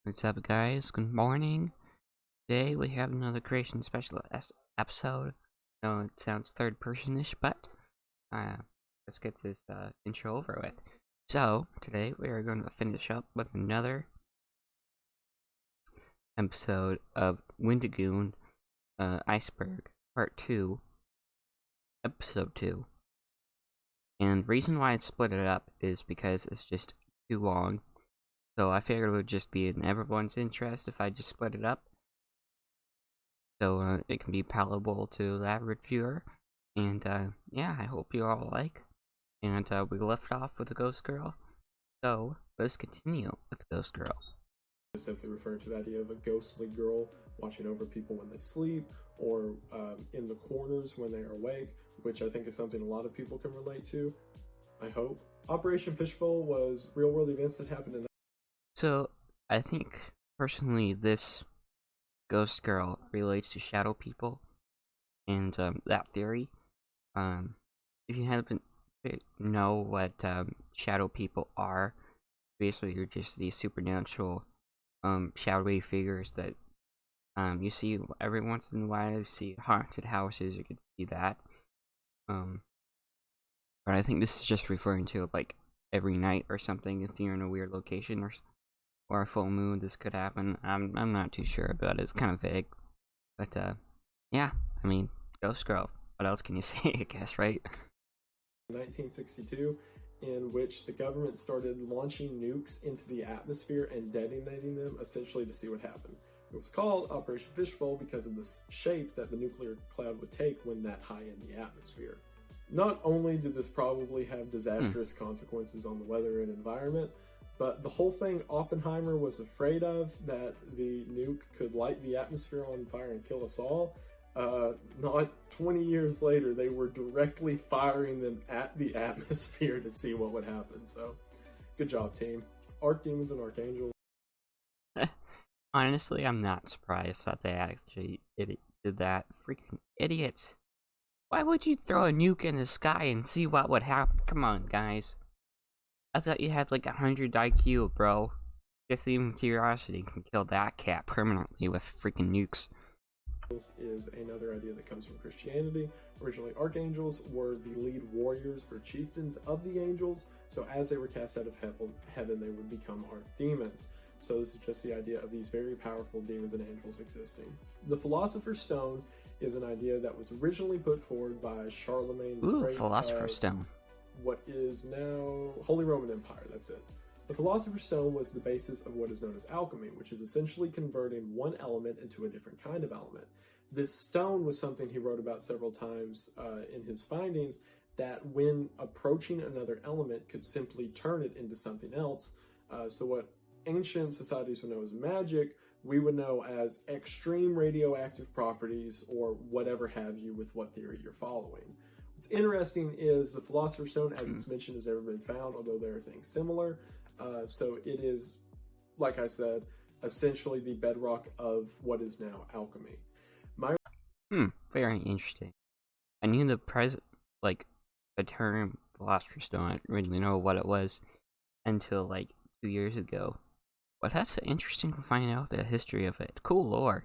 What's up, guys? Good morning. Today we have another creation special episode. No, it sounds third person-ish, but let's get this intro over with. So today we are going to finish up with another episode of Wendigoon, Iceberg, Part 2, Episode 2. And the reason why I split it up is because it's just too long. So I figured it would just be in everyone's interest if I just split it up. So it can be palatable to the average viewer. And yeah, I hope you all like. And we left off with the Ghost Girl. So let's continue with the Ghost Girl. Simply referring to the idea of a ghostly girl watching over people when they sleep, or in the corners when they are awake, which I think is something a lot of people can relate to, I hope. Operation Fishbowl was real-world events that happened in... So, I think, personally, this Ghost Girl relates to shadow people, and that theory. If you haven't know what shadow people are, basically you're just these supernatural shadowy figures that you see every once in a while. You see haunted houses, you can see that. But I think this is just referring to like every night or something. If you're in a weird location or a full moon, this could happen. I'm not too sure about it. It's kind of vague. But yeah, I mean, Ghost Girl. What else can you say? I guess, right? 1962, in which the government started launching nukes into the atmosphere and detonating them, essentially to see what happened. It was called Operation Fishbowl because of the shape that the nuclear cloud would take when that high in the atmosphere. Not only did this probably have disastrous consequences on the weather and environment, but the whole thing Oppenheimer was afraid of, that the nuke could light the atmosphere on fire and kill us all, not 20 years later, they were directly firing them at the atmosphere to see what would happen. So, good job, team. Archdemons and Archangels. Honestly, I'm not surprised that they actually did that. Freaking idiots. Why would you throw a nuke in the sky and see what would happen? Come on, guys. I thought you had like 100 IQ, bro. Just even curiosity can kill that cat permanently with freaking nukes. Is another idea that comes from Christianity. Originally, archangels were the lead warriors or chieftains of the angels, so as they were cast out of heaven, they would become archdemons. So this is just the idea of these very powerful demons and angels existing. The Philosopher's Stone is an idea that was originally put forward by Charlemagne the Great. Philosopher's Stone. What is now Holy Roman Empire, that's it. The Philosopher's Stone was the basis of what is known as alchemy, which is essentially converting one element into a different kind of element. This stone was something he wrote about several times in his findings, that when approaching another element could simply turn it into something else. So what ancient societies would know as magic, we would know as extreme radioactive properties, or whatever have you with what theory you're following. What's interesting is the Philosopher's Stone, as it's mentioned, has never been found, although there are things similar. So it is, like I said, essentially the bedrock of what is now alchemy. Very interesting. I knew the the term Philosopher's Stone. I didn't really know what it was until like 2 years ago. But that's interesting to find out the history of it. Cool lore.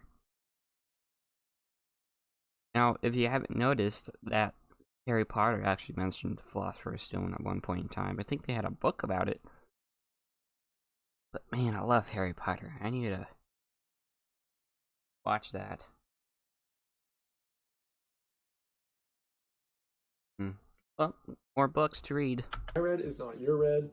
Now, if you haven't noticed, that Harry Potter actually mentioned the Philosopher's Stone at one point in time. I think they had a book about it. But man, I love Harry Potter. I need to watch that. Well, more books to read. My Red is Not Your Red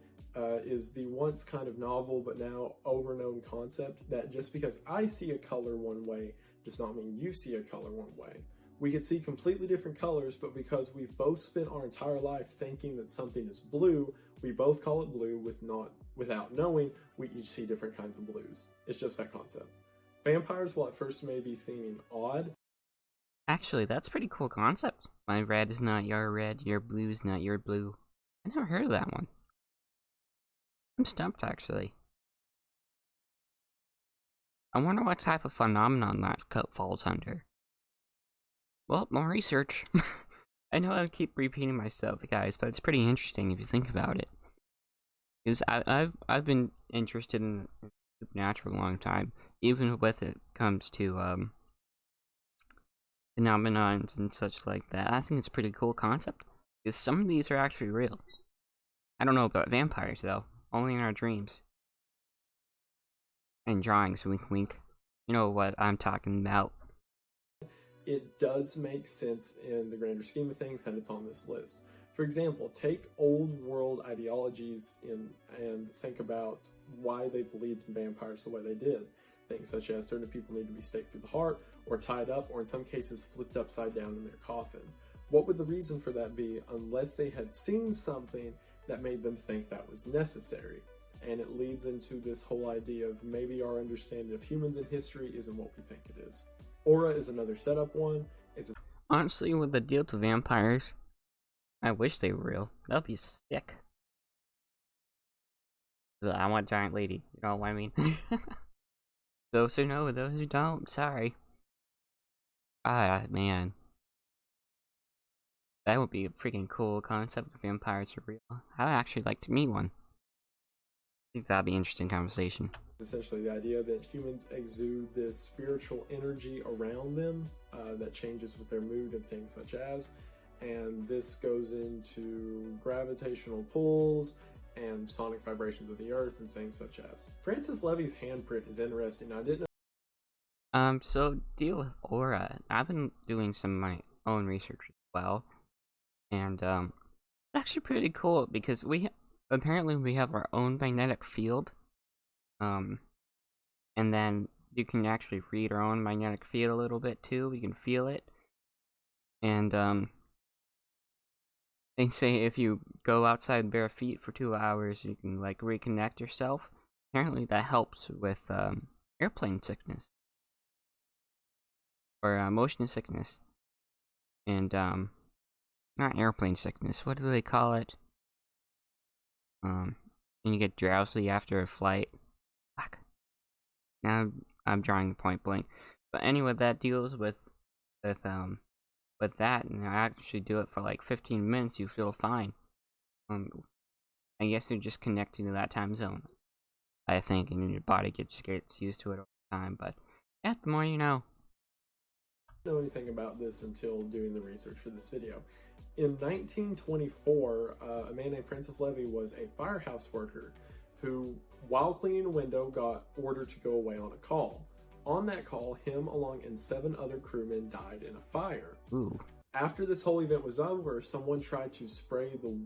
is the once kind of novel but now overknown concept that just because I see a color one way does not mean you see a color one way. We could see completely different colors, but because we've both spent our entire life thinking that something is blue, we both call it blue without knowing we each see different kinds of blues. It's just that concept. Vampires, while at first may be seeming odd... Actually, that's a pretty cool concept. My red is not your red, your blue is not your blue. I never heard of that one. I'm stumped, actually. I wonder what type of phenomenon that falls under. Well, more research. I know I keep repeating myself, guys, but it's pretty interesting if you think about it. Because I've been interested in supernatural a long time, even with it comes to phenomenons and such like that. I think it's a pretty cool concept because some of these are actually real. I don't know about vampires though, only in our dreams and drawings. Wink, wink. You know what I'm talking about. It does make sense in the grander scheme of things that it's on this list. For example, take old world ideologies and think about why they believed in vampires the way they did. Things such as certain people need to be staked through the heart, or tied up, or in some cases flipped upside down in their coffin. What would the reason for that be unless they had seen something that made them think that was necessary? And it leads into this whole idea of maybe our understanding of humans in history isn't what we think it is. Aura is another setup one. Honestly, with the deal to vampires, I wish they were real. That'd be sick. I want giant lady. You know what I mean? Those who know, those who don't. Sorry. Ah, man. That would be a freaking cool concept if vampires are real. I'd actually like to meet one. I think that'd be an interesting conversation. Essentially the idea that humans exude this spiritual energy around them that changes with their mood and things such as. And this goes into gravitational pulls and sonic vibrations of the earth and things such as. Francis Levy's handprint is interesting. I didn't know. So deal with aura. I've been doing some of my own research as well. And, it's actually pretty cool because apparently we have our own magnetic field. And then you can actually read our own magnetic field a little bit too. We can feel it. And, they say if you go outside bare feet for 2 hours, you can, like, reconnect yourself. Apparently that helps with, airplane sickness. Or, motion sickness. And, not airplane sickness. What do they call it? And you get drowsy after a flight. Fuck. Now I'm drawing the point blank. But anyway, that deals with that, and I actually do it for like 15 minutes. You feel fine. I guess you're just connecting to that time zone, I think, and your body gets used to it over time. But yeah, the more you know. I didn't know anything about this until doing the research for this video. In 1924, a man named Francis Levy was a firehouse worker who, while cleaning a window, got ordered to go away on a call. On that call, him along and 7 other crewmen died in a fire. Ooh. After this whole event was over, someone tried to spray the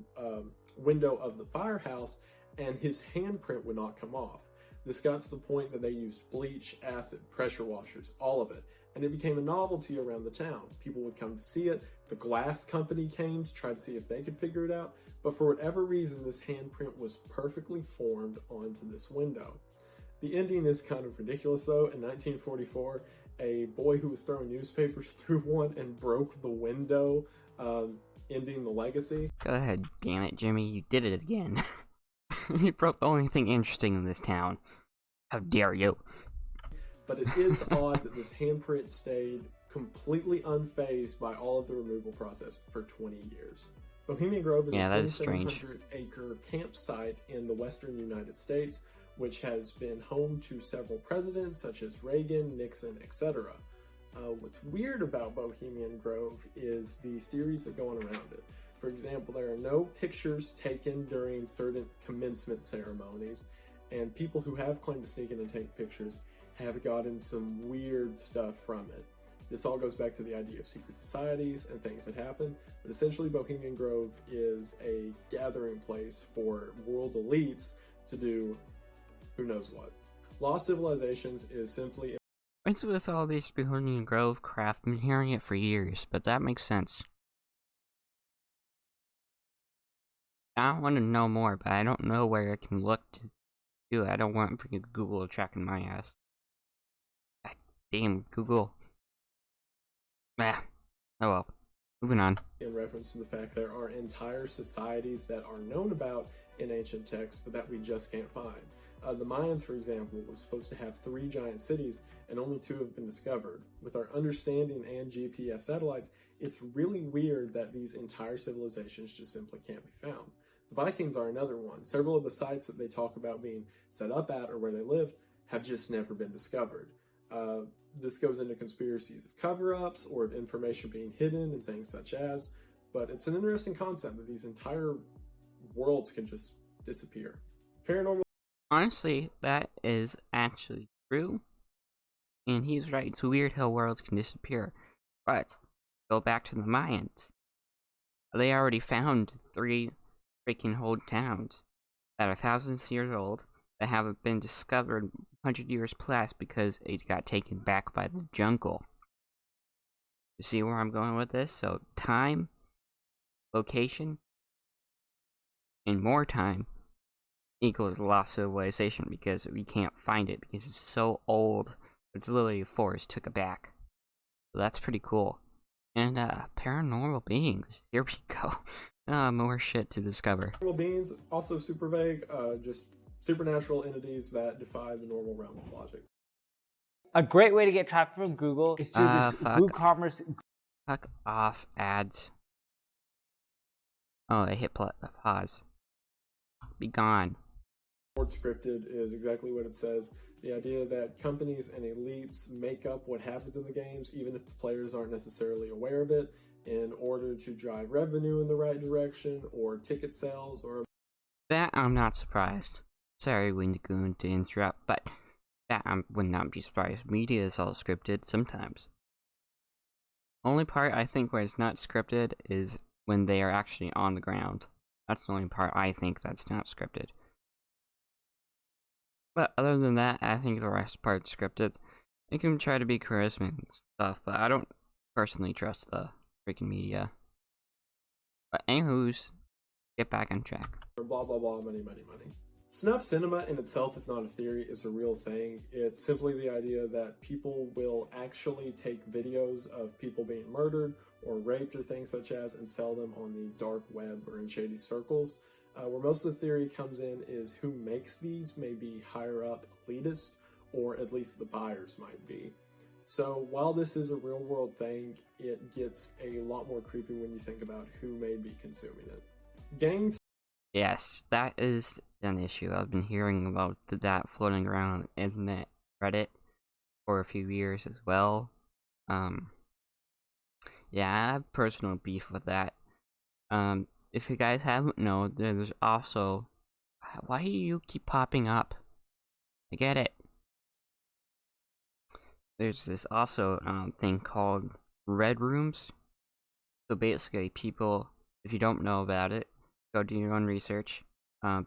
window of the firehouse, and his handprint would not come off. This got to the point that they used bleach, acid, pressure washers, all of it. And it became a novelty around the town. People would come to see it. The glass company came to try to see if they could figure it out. But for whatever reason, this handprint was perfectly formed onto this window. The ending is kind of ridiculous though. In 1944, a boy who was throwing newspapers through one and broke the window, ending the legacy. Go ahead, damn it, Jimmy. You did it again. You broke the only thing interesting in this town. How dare you? But it is odd that this handprint stayed completely unfazed by all of the removal process for 20 years. Bohemian Grove is a 2,700-acre campsite in the western United States, which has been home to several presidents such as Reagan, Nixon, etc. What's weird about Bohemian Grove is the theories that go on around it. For example, there are no pictures taken during certain commencement ceremonies, and people who have claimed to sneak in and take pictures have gotten some weird stuff from it. This all goes back to the idea of secret societies and things that happen, but essentially Bohemian Grove is a gathering place for world elites to do who knows what. Lost Civilizations is simply... What's with all this Bohemian Grove crap? I've been hearing it for years, but that makes sense. I want to know more, but I don't know where I can look to do it. I don't want freaking Google tracking my ass. God damn, Google. Ah. Oh well. Moving on. In reference to the fact there are entire societies that are known about in ancient texts, but that we just can't find. The Mayans, for example, was supposed to have 3 giant cities, and only 2 have been discovered. With our understanding and GPS satellites, it's really weird that these entire civilizations just simply can't be found. The Vikings are another one. Several of the sites that they talk about being set up at or where they lived have just never been discovered. This goes into conspiracies of cover-ups or of information being hidden and things such as, but it's an interesting concept that these entire worlds can just disappear. Paranormal. Honestly, that is actually true. And he's right, it's weird how worlds can disappear. But, go back to the Mayans. They already found 3 freaking whole towns that are thousands of years old that haven't been discovered 100 years plus because it got taken back by the jungle. You see where I'm going with this? So, time, location, and more time equals lost civilization because we can't find it because it's so old. It's literally a forest took it back. So that's pretty cool. And paranormal beings. Here we go. More shit to discover. Paranormal beings is also super vague. Just supernatural entities that defy the normal realm of logic. A great way to get traffic from Google is through this WooCommerce. Fuck off, ads. Oh, I hit pause. Be gone. Word scripted is exactly what it says. The idea that companies and elites make up what happens in the games, even if the players aren't necessarily aware of it, in order to drive revenue in the right direction, or ticket sales, or... That I'm not surprised. Sorry, wendigoon, to interrupt, but that I would not be surprised. Media is all scripted sometimes. Only part I think where it's not scripted is when they are actually on the ground. That's the only part I think that's not scripted. But other than that, I think the rest part's scripted. It can try to be charisma and stuff, but I don't personally trust the freaking media. But anywho's, get back on track. Blah blah blah, money, money, money. Snuff cinema in itself is not a theory, it's a real thing. It's simply the idea that people will actually take videos of people being murdered or raped or things such as and sell them on the dark web or in shady circles. Where most of the theory comes in is who makes these may be higher up elitist, or at least the buyers might be. So while this is a real world thing, it gets a lot more creepy when you think about who may be consuming it. Gangs. Yes, that is an issue. I've been hearing about that floating around on the internet, Reddit, for a few years as well. Yeah, I have personal beef with that. If you guys haven't known, there's also... Why do you keep popping up? I get it. There's this also thing called red rooms. So basically, people, if you don't know about it, go do your own research.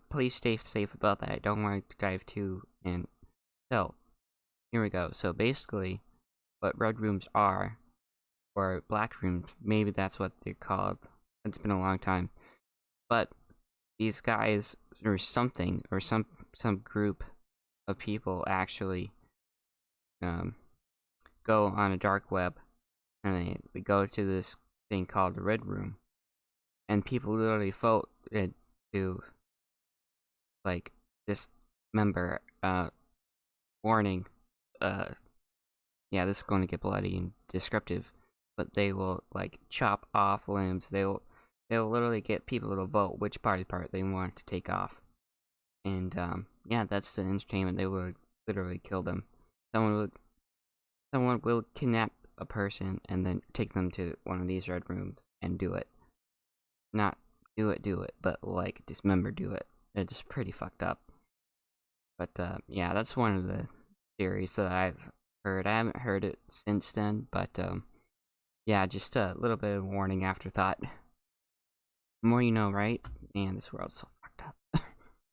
Please stay safe about that. I don't want to dive too in. So, here we go. So basically, what red rooms are, or black rooms, maybe that's what they're called. It's been a long time. But these guys, or something, or some group of people actually go on a dark web, and they go to this thing called the red room, and people literally vote to, like, this member, warning, yeah, this is going to get bloody and descriptive, but they will, like, chop off limbs. They'll literally get people to vote which part they want to take off. And, yeah, that's the entertainment. They will literally kill them. Someone will kidnap a person and then take them to one of these red rooms and do it. Not do it, but, like, dismember do it. It's pretty fucked up. But, yeah, that's one of the theories that I've heard. I haven't heard it since then, but, yeah, just a little bit of warning afterthought. The more you know, right? Man, this world's so fucked up.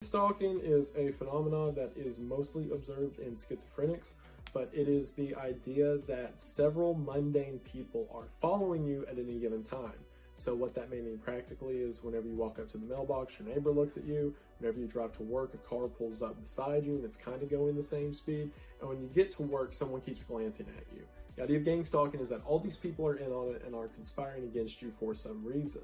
Stalking is a phenomenon that is mostly observed in schizophrenics, but it is the idea that several mundane people are following you at any given time. So what that may mean practically is whenever you walk up to the mailbox, your neighbor looks at you. Whenever you drive to work, a car pulls up beside you and it's kind of going the same speed. And when you get to work, someone keeps glancing at you. The idea of gang stalking is that all these people are in on it and are conspiring against you for some reason.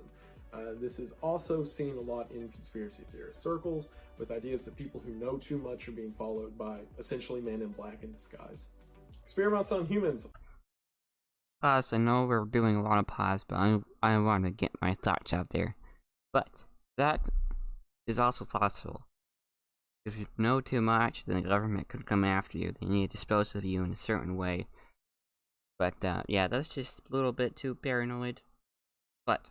This is also seen a lot in conspiracy theorist circles, with ideas that people who know too much are being followed by essentially men in black in disguise. Experiments on humans. Pause. I know we're doing a lot of pause, but I want to get my thoughts out there. But that is also possible. If you know too much, then the government could come after you. They need to dispose of you in a certain way. But, yeah, that's just a little bit too paranoid. But,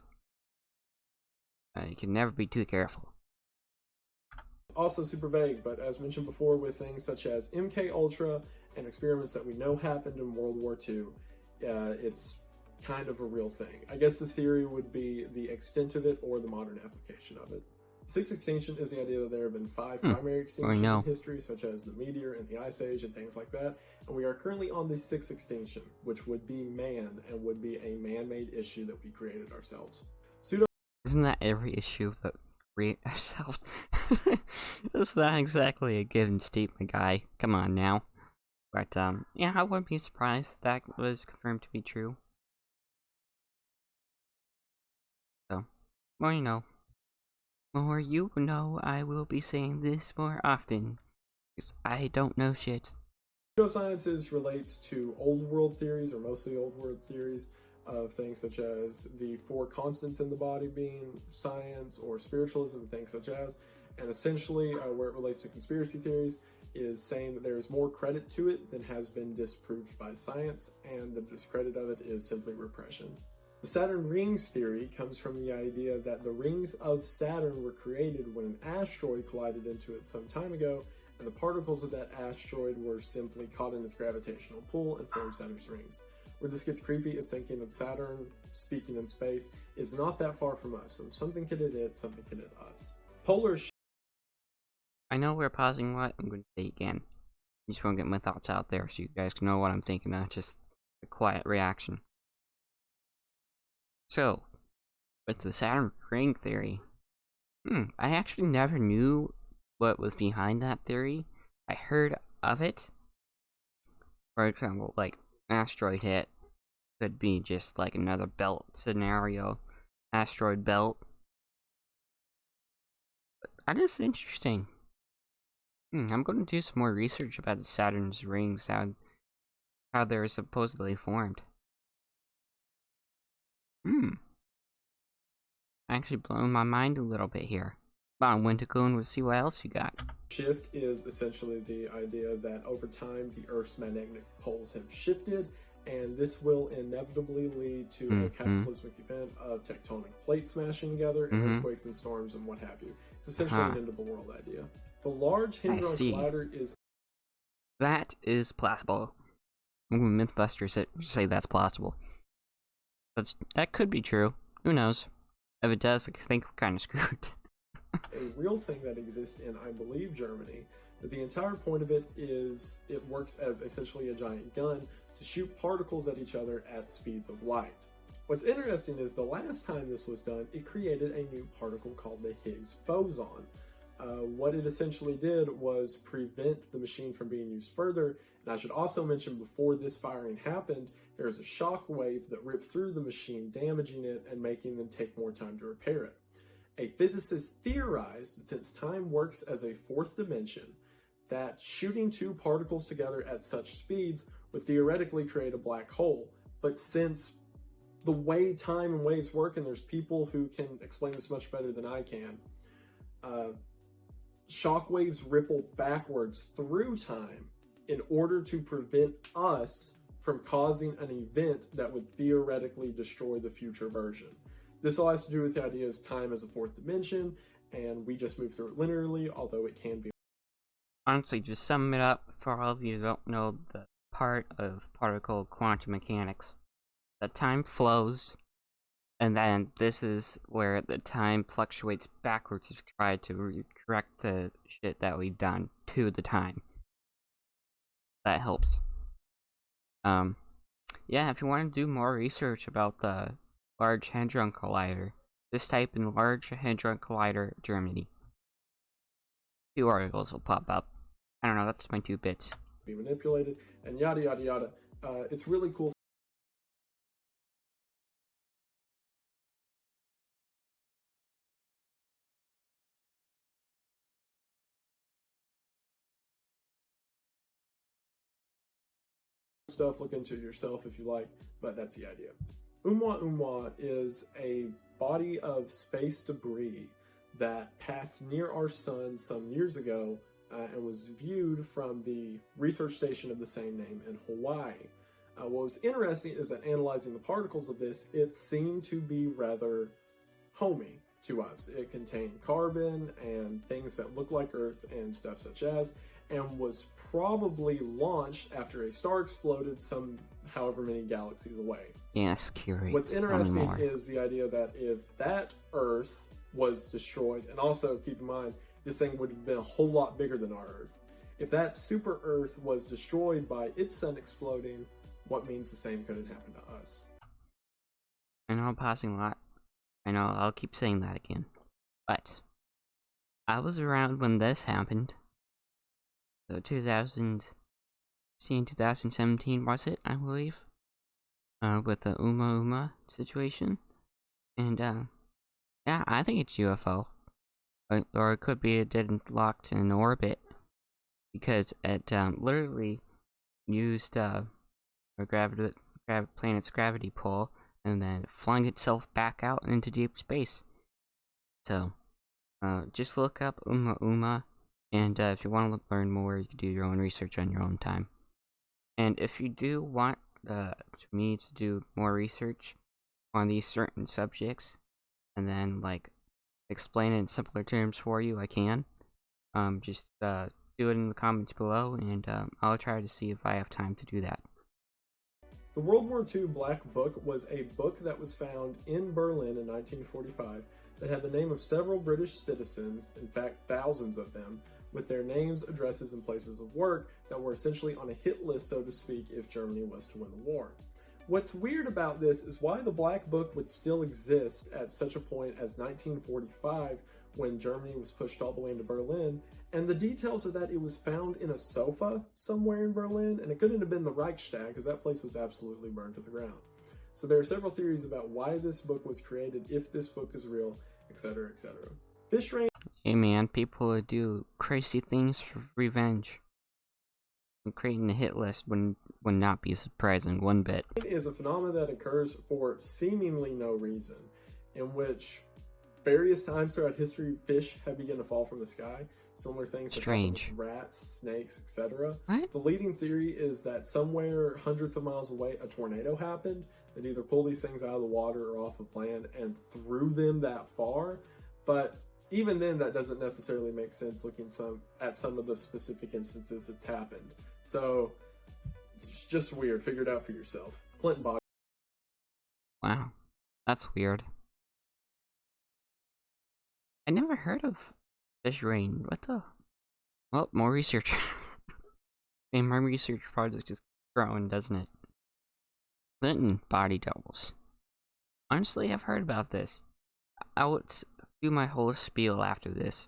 you can never be too careful. Also super vague, but as mentioned before, with things such as MK Ultra and experiments that we know happened in World War II, it's kind of a real thing. I guess the theory would be the extent of it or the modern application of it. The sixth extinction is the idea that there have been 5 primary extinctions in history, such as the meteor and the ice age and things like that, and we are currently on the 6th extinction, which would be man and would be a man-made issue that we created ourselves. Isn't that every issue that we create ourselves? That's not exactly a given statement, guy. Come on now. But, yeah, I wouldn't be surprised if that was confirmed to be true. So, well, you know. More you know, I will be saying this more often. Because I don't know shit. Pseudosciences relates to old world theories, or mostly old world theories, of things such as the 4 constants in the body being science or spiritualism, things such as. And essentially, where it relates to conspiracy theories, is saying that there is more credit to it than has been disproved by science, and the discredit of it is simply repression. The Saturn rings theory comes from the idea that the rings of Saturn were created when an asteroid collided into it some time ago, and the particles of that asteroid were simply caught in its gravitational pull and formed Saturn's rings. Where this gets creepy is thinking that Saturn, speaking in space, is not that far from us, so if something could hit it, something could hit us. I know we're pausing what I'm going to say again. I just want to get my thoughts out there so you guys can know what I'm thinking, not just a quiet reaction. So, with the Saturn ring theory, I actually never knew what was behind that theory. I heard of it. For example, like, asteroid hit could be just like another belt scenario. Asteroid belt. But that is interesting. I'm going to do some more research about Saturn's rings, how they're supposedly formed. Actually blowing my mind a little bit here. Come on, wendigoon, we'll see what else you got. Shift is essentially the idea that over time the Earth's magnetic poles have shifted, and this will inevitably lead to a cataclysmic event of tectonic plates smashing together, and earthquakes and storms and what have you. It's essentially an end of the world idea. The Large Hadron Collider is... That is plausible. Mythbusters say that's plausible. That could be true. Who knows? If it does, I think we're kind of screwed. A real thing that exists in, I believe, Germany. That the entire point of it is it works as essentially a giant gun to shoot particles at each other at speeds of light. What's interesting is the last time this was done, it created a new particle called the Higgs Boson. What it essentially did was prevent the machine from being used further. And I should also mention, before this firing happened, there was a shock wave that ripped through the machine, damaging it and making them take more time to repair it. A physicist theorized that since time works as a 4th dimension, that shooting 2 particles together at such speeds would theoretically create a black hole. But since the way time and waves work, and there's people who can explain this much better than I can, shock waves ripple backwards through time in order to prevent us from causing an event that would theoretically destroy the future version. This all has to do with the idea of time as a 4th dimension, and we just move through it linearly, although it can be. Honestly, just sum it up for all of you who don't know the part of particle quantum mechanics. The time flows, and then this is where the time fluctuates backwards to try to correct the shit that we've done to the time. That helps. Yeah, if you want to do more research about the Large Hadron Collider, just type in Large Hadron Collider Germany. 2 articles will pop up. I don't know, that's my 2 bits. Be manipulated, and yada yada yada. It's really cool stuff. Look into it yourself if you like, but that's the idea. Oumuamua is a body of space debris that passed near our sun some years ago and was viewed from the research station of the same name in Hawaii. What was interesting is that analyzing the particles of this, it seemed to be rather homey to us. It contained carbon and things that look like Earth and stuff such as, and was probably launched after a star exploded some however many galaxies away. Yes, curious. What's interesting is the idea that if that Earth was destroyed, and also keep in mind, this thing would have been a whole lot bigger than our Earth. If that super Earth was destroyed by its sun exploding, what means the same couldn't happen to us? I know I'm passing a lot. I know I'll keep saying that again. But I was around when this happened. So 2017 was it, I believe? With the Uma situation. And yeah, I think it's UFO. Or it could be it didn't locked in orbit. Because it literally used planet's gravity pull and then flung itself back out into deep space. So, just look up Uma, and if you want to learn more, you can do your own research on your own time. And if you do want me to do more research on these certain subjects, and then like explain it in simpler terms for you, I can. Just do it in the comments below, and I'll try to see if I have time to do that. The World War II Black Book was a book that was found in Berlin in 1945 that had the name of several British citizens, in fact thousands of them, with their names, addresses, and places of work that were essentially on a hit list, so to speak, if Germany was to win the war. What's weird about this is why the Black Book would still exist at such a point as 1945, when Germany was pushed all the way into Berlin, and the details are that it was found in a sofa somewhere in Berlin, and it couldn't have been the Reichstag, because that place was absolutely burned to the ground. So there are several theories about why this book was created, if this book is real, etc., etc. Fish rain. Hey man, people would do crazy things for revenge. And creating a hit list would not be surprising one bit. It is a phenomenon that occurs for seemingly no reason, in which various times throughout history, fish have begun to fall from the sky. Similar things have happened with rats, snakes, etc. What? The leading theory is that somewhere hundreds of miles away, a tornado happened that either pulled these things out of the water or off of land and threw them that far. But even then, that doesn't necessarily make sense looking at some of the specific instances it's happened. So it's just weird. Figure it out for yourself. Clinton body. Wow, that's weird. I never heard of fish rain. What the? Well, more research. And my research project is growing, doesn't it? Clinton body doubles. Honestly, I've heard about this. I would do my whole spiel after this.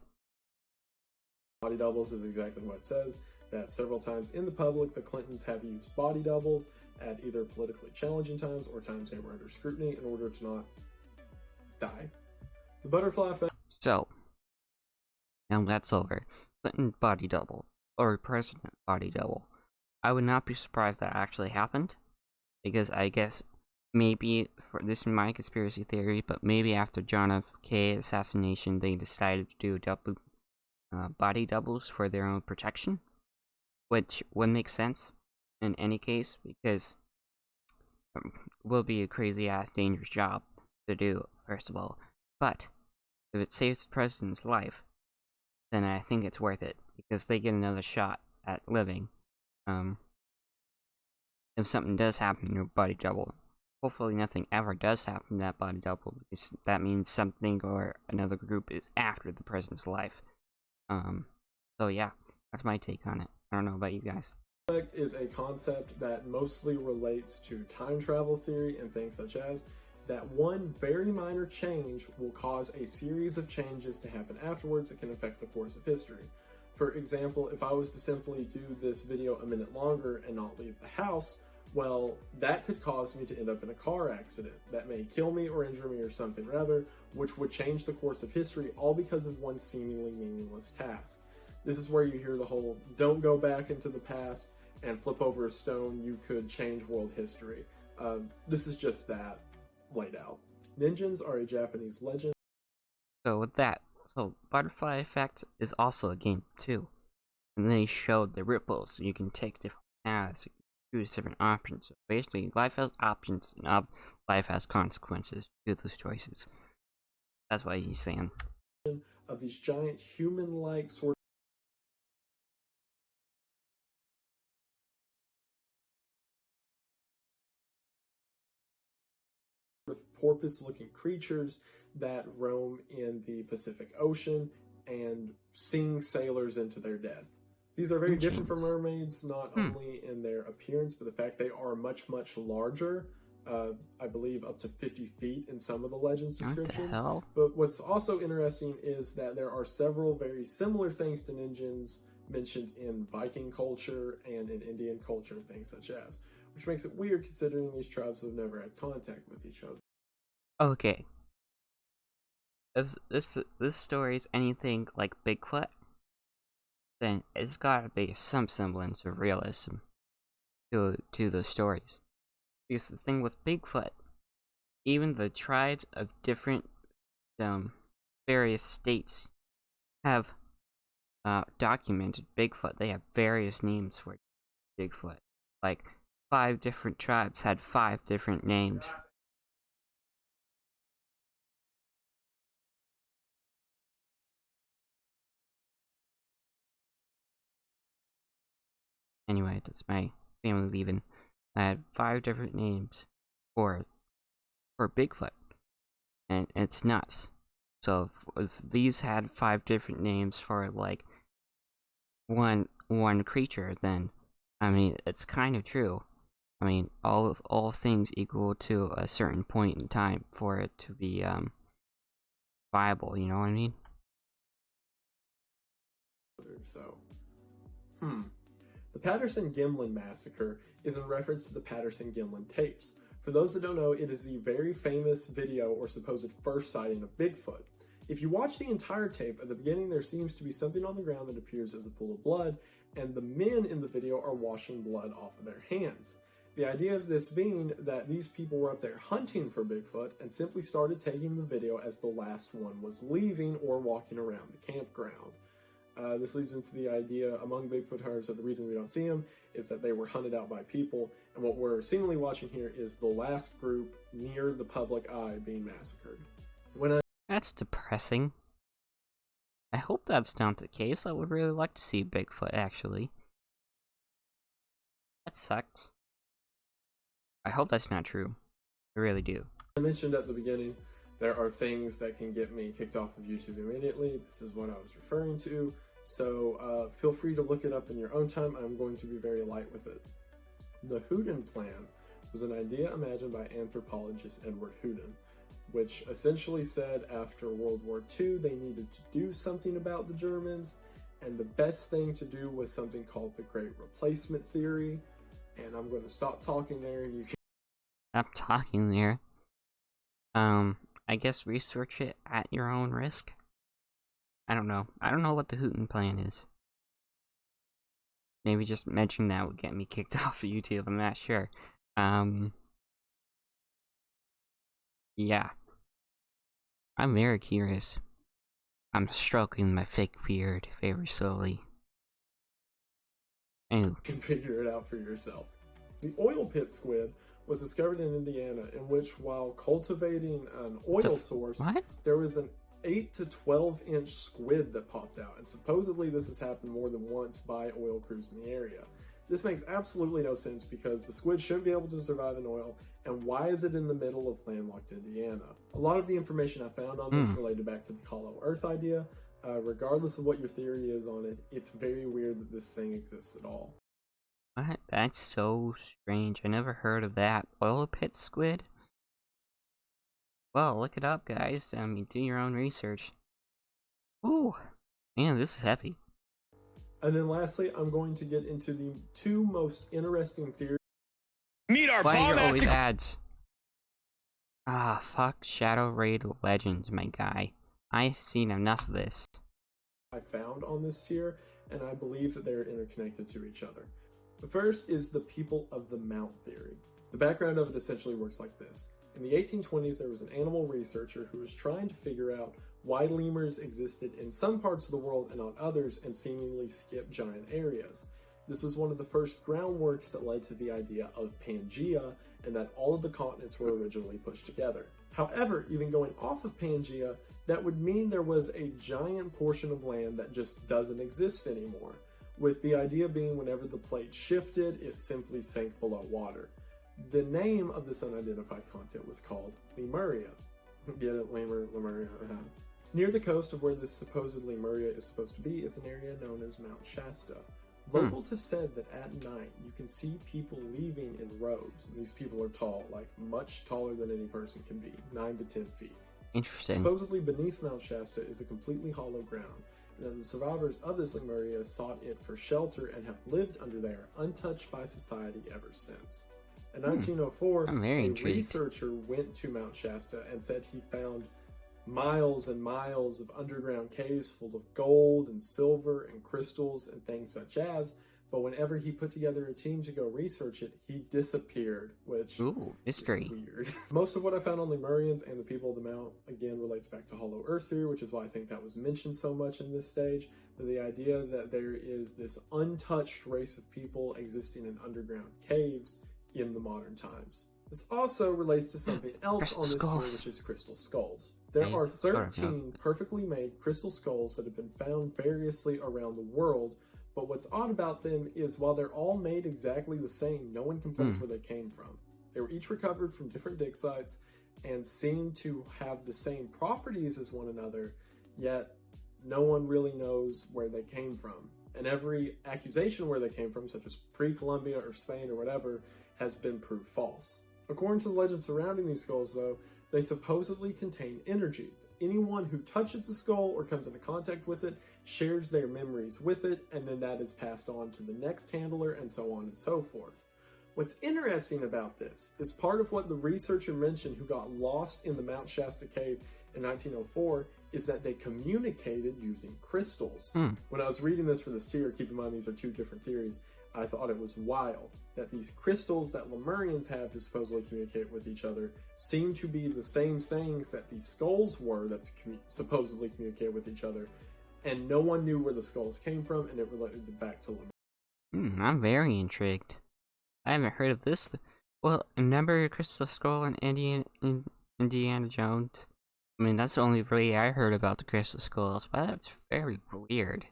Body doubles is exactly what it says. That several times in the public, the Clintons have used body doubles at either politically challenging times or times they were under scrutiny in order to not die. The butterfly effect. So, now that's over. Clinton body double, or president body double. I would not be surprised that actually happened, because I guess maybe, this is my conspiracy theory, but maybe after John F. K. assassination, they decided to do double body doubles for their own protection, which would make sense in any case, because it will be a crazy-ass dangerous job to do, first of all, but if it saves the president's life, then I think it's worth it, because they get another shot at living. If something does happen to your body double, hopefully nothing ever does happen to that body double, because that means something or another group is after the president's life. So yeah, that's my take on it. I don't know about you guys. Effect is a concept that mostly relates to time travel theory and things such as that one very minor change will cause a series of changes to happen afterwards that can affect the course of history. For example, if I was to simply do this video a minute longer and not leave the house, well, that could cause me to end up in a car accident that may kill me or injure me or something rather, which would change the course of history all because of one seemingly meaningless task. This is where you hear the whole, don't go back into the past and flip over a stone, you could change world history. This is just that laid out. Ninjas are a Japanese legend. So with that, butterfly effect is also a game too. and they showed the ripples. You can take different paths, you can choose different options. So basically, life has options, and life has consequences to those choices. That's what he's saying. Of these giant human-like sort of porpoise-looking creatures that roam in the Pacific Ocean and sing sailors into their death. These are very different from mermaids, not only in their appearance, but the fact they are much, much larger. I believe up to 50 feet in some of the legends descriptions. But what's also interesting is that there are several very similar things to ninjas mentioned in Viking culture and in Indian culture and things such as, which makes it weird considering these tribes have never had contact with each other. Okay. If this story is anything like Bigfoot, then it's gotta be some semblance of realism to the stories. Because the thing with Bigfoot, even the tribes of different various states have documented Bigfoot. They have various names for Bigfoot. Like 5 different tribes had 5 different names. Anyway, that's my family leaving. I had 5 different names for Bigfoot, and it's nuts. So if these had 5 different names for like one creature, then I mean it's kind of true. I mean all things equal to a certain point in time for it to be viable. You know what I mean? So, The Patterson Gimlin Massacre is in reference to the Patterson Gimlin tapes. For those that don't know, it is the very famous video or supposed first sighting of Bigfoot. If you watch the entire tape, at the beginning there seems to be something on the ground that appears as a pool of blood, and the men in the video are washing blood off of their hands. The idea of this being that these people were up there hunting for Bigfoot and simply started taking the video as the last one was leaving or walking around the campground. This leads into the idea among Bigfoot hunters that the reason we don't see them is that they were hunted out by people, and what we're seemingly watching here is the last group near the public eye being massacred. That's depressing. I hope that's not the case. I would really like to see Bigfoot, actually. That sucks. I hope that's not true. I really do. I mentioned at the beginning, there are things that can get me kicked off of YouTube immediately. This is what I was referring to. So feel free to look it up in your own time. I'm going to be very light with it. The Houdin Plan was an idea imagined by anthropologist Edward Houdin, which essentially said after World War II they needed to do something about the Germans, and the best thing to do was something called the Great Replacement Theory. And I'm going to stop talking there, and you can stop talking there. I guess research it at your own risk. I don't know. I don't know what the Houdin Plan is. Maybe just mentioning that would get me kicked off of YouTube. I'm not sure. Yeah. I'm very curious. I'm stroking my fake beard very slowly. You can figure it out for yourself. The oil pit squid was discovered in Indiana, in which, while cultivating an oil source, there was an 8 to 12 inch squid that popped out, and supposedly this has happened more than once by oil crews in the area. This makes absolutely no sense because the squid shouldn't be able to survive in oil, and why is it in the middle of landlocked Indiana? A lot of the information I found on this related back to the hollow earth idea. Regardless of what your theory is on it, it's very weird that this thing exists at all. What? That's so strange. I never heard of that. Oil pit squid? Well, look it up, guys. I mean, do your own research. Ooh, man, this is heavy. And then lastly, I'm going to get into the 2 most interesting theories. Meet our Why are always ads? Ah, fuck Shadow Raid Legends, my guy. I've seen enough of this. I found on this tier, and I believe that they're interconnected to each other. The first is the people of the Mount theory. The background of it essentially works like this. In the 1820s, there was an animal researcher who was trying to figure out Why lemurs existed in some parts of the world and not others, and seemingly skipped giant areas. This was one of the first groundworks that led to the idea of Pangea, and that all of the continents were originally pushed together. However, even going off of Pangea, that would mean there was a giant portion of land that just doesn't exist anymore, with the idea being whenever the plate shifted, it simply sank below water. The name of this unidentified continent was called Lemuria. Get it? Lemuria. Near the coast of where this supposed Lemuria is supposed to be is an area known as Mount Shasta. Locals have said that at night you can see people leaving in robes, and these people are tall, like much taller than any person can be, 9 to 10 feet. Interesting. Supposedly beneath Mount Shasta is a completely hollow ground, and that the survivors of this Lemuria sought it for shelter and have lived under there, untouched by society ever since. In 1904, a researcher went to Mount Shasta and said he found miles and miles of underground caves full of gold and silver and crystals and things such as, but whenever he put together a team to go research it, he disappeared, which mystery. is weird. Most of what I found on Lemurians and the people of the Mount, again, relates back to Hollow Earth theory, which is why I think that was mentioned so much in this stage, but the idea that there is this untouched race of people existing in underground caves in the modern times. This also relates to something else on this theory, which is crystal skulls. There are 13 perfectly made crystal skulls that have been found variously around the world, but what's odd about them is while they're all made exactly the same, no one can place where they came from. They were each recovered from different dig sites and seem to have the same properties as one another, yet no one really knows where they came from. And every accusation where they came from, such as pre-Columbia or Spain or whatever, has been proved false. According to the legend surrounding these skulls, though, they supposedly contain energy. Anyone who touches the skull or comes into contact with it shares their memories with it, and then that is passed on to the next handler, and so on and so forth. What's interesting about this is part of what the researcher mentioned who got lost in the Mount Shasta cave in 1904 is that they communicated using crystals. When I was reading this for this tier, keep in mind these are two different theories, I thought it was wild that these crystals that Lemurians have to supposedly communicate with each other seem to be the same things that these skulls were that supposedly communicate with each other, and no one knew where the skulls came from, and it related back to Lemuria. I'm very intrigued. I haven't heard of this. Well, remember Crystal Skull and Indiana Jones? I mean, that's the only way I heard about the Crystal Skulls, but that's very weird.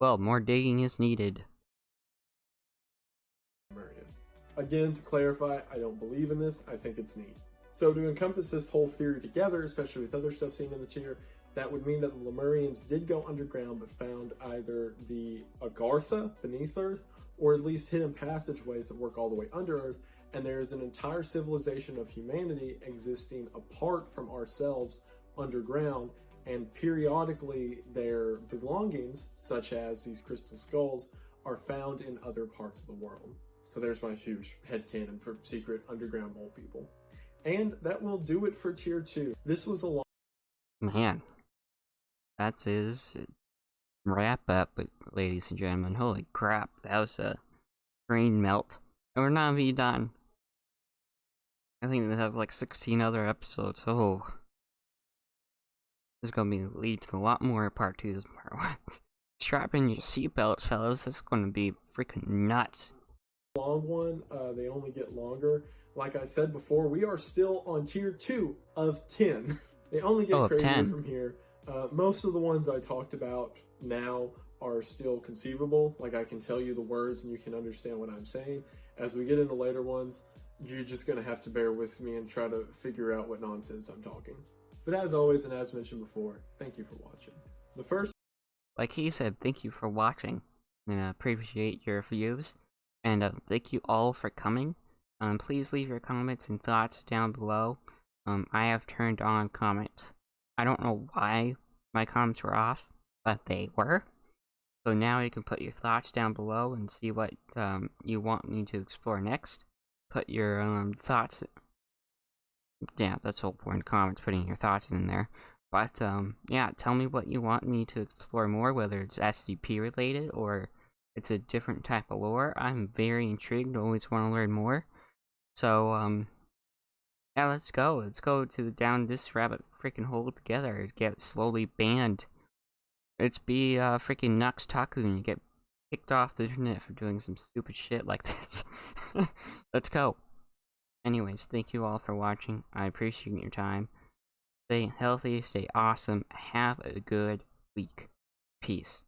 Well, more digging is needed. Again, to clarify, I don't believe in this, I think it's neat. So to encompass this whole theory together, especially with other stuff seen in the tier, that would mean that the Lemurians did go underground but found either the Agartha beneath Earth, or at least hidden passageways that work all the way under Earth, and there is an entire civilization of humanity existing apart from ourselves underground, and periodically their belongings, such as these crystal skulls, are found in other parts of the world. So there's my huge headcanon for secret underground mole people. And that will do it for tier 2. This was a long... Man, that's his wrap up, ladies and gentlemen. Holy crap, that was a brain melt. And we're not even done. I think that has like 16 other episodes. Oh, this is gonna be lead to a lot more part 2 than part 1. Strap in your seatbelts, fellas. This is gonna be freaking nuts. Long one, they only get longer. Like I said before, we are still on tier 2 of 10. They only get crazier from here. Most of the ones I talked about now are still conceivable. Like I can tell you the words and you can understand what I'm saying. As we get into later ones, you're just gonna have to bear with me and try to figure out what nonsense I'm talking. But as always, and as mentioned before, thank you for watching. The first... Like he said, thank you for watching, and I appreciate your views, and thank you all for coming. Please leave your comments and thoughts down below. I have turned on comments. I don't know why my comments were off, but they were. So now you can put your thoughts down below and see what you want me to explore next. Put your thoughts... Yeah, that's the whole point of comments, putting your thoughts in there. But, yeah, tell me what you want me to explore more, whether it's SCP related or it's a different type of lore. I'm very intrigued, always want to learn more. So, Yeah, let's go. Let's go down this rabbit freaking hole together. Get slowly banned. Let's be freaking Nux Taku and you get kicked off the internet for doing some stupid shit like this. Let's go. Anyways, thank you all for watching. I appreciate your time. Stay healthy, stay awesome, have a good week. Peace.